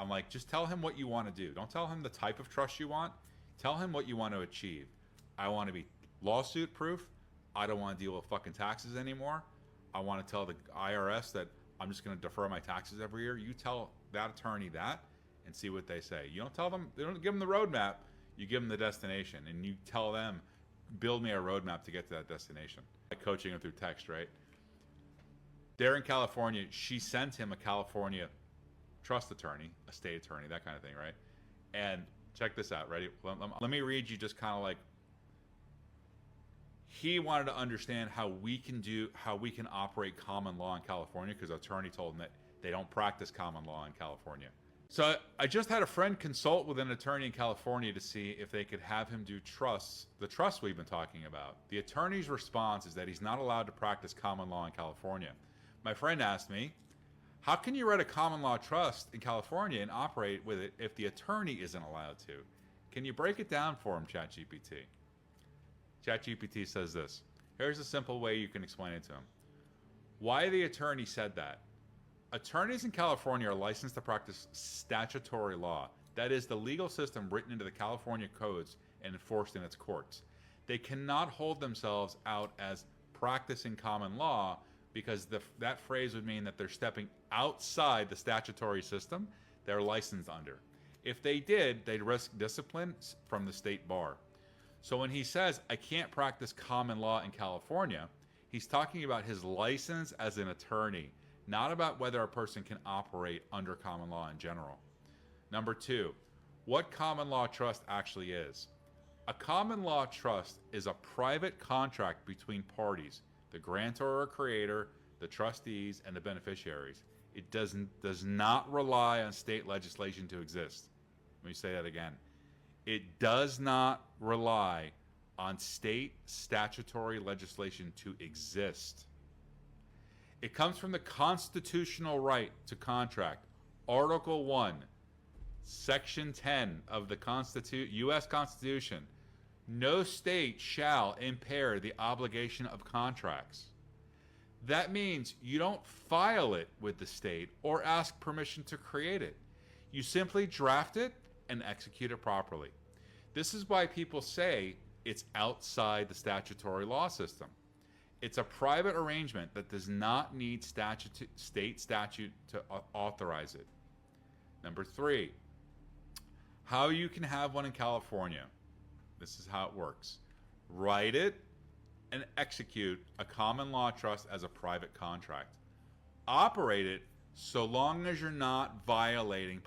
I'm like, just tell him what you want to do. Don't tell him the type of trust you want. Tell him what you want to achieve. I want to be lawsuit proof. I don't want to deal with fucking taxes anymore. I want to tell the IRS that I'm just going to defer my taxes every year. You tell that attorney that and see what they say. You don't tell them, they don't give them the roadmap. You give them the destination and you tell them, build me a roadmap to get to that destination. Like coaching them through text, right? They're in California. She sent him a California trust attorney, a state attorney, that kind of thing, right? And check this out, ready? Let me read you just kind of like, he wanted to understand how we can operate common law in California because the attorney told him that they don't practice common law in California. So I just had a friend consult with an attorney in California to see if they could have him do the trusts we've been talking about. The attorney's response is that he's not allowed to practice common law in California. My friend asked me, how can you write a common law trust in California and operate with it if the attorney isn't allowed to? Can you break it down for him, ChatGPT? ChatGPT says this. Here's a simple way you can explain it to him. Why the attorney said that. Attorneys in California are licensed to practice statutory law. That is the legal system written into the California codes and enforced in its courts. They cannot hold themselves out as practicing common law because that phrase would mean that they're stepping outside the statutory system they're licensed under. If they did, they'd risk discipline from the state bar. So when he says, I can't practice common law in California, he's talking about his license as an attorney, not about whether a person can operate under common law in general. Number two, what common law trust actually is. A common law trust is a private contract between parties, the grantor or creator, the trustees, and the beneficiaries. It does not rely on state legislation to exist. Let me say that again. It does not rely on state statutory legislation to exist. It comes from the constitutional right to contract. Article 1, Section 10 of the U.S. Constitution. No state shall impair the obligation of contracts. That means you don't file it with the state or ask permission to create it. You simply draft it and execute it properly. This is why people say it's outside the statutory law system. It's a private arrangement that does not need state statute to authorize it. Number three, how you can have one in California. This is how it works. Write it and execute a common law trust as a private contract. Operate it so long as you're not violating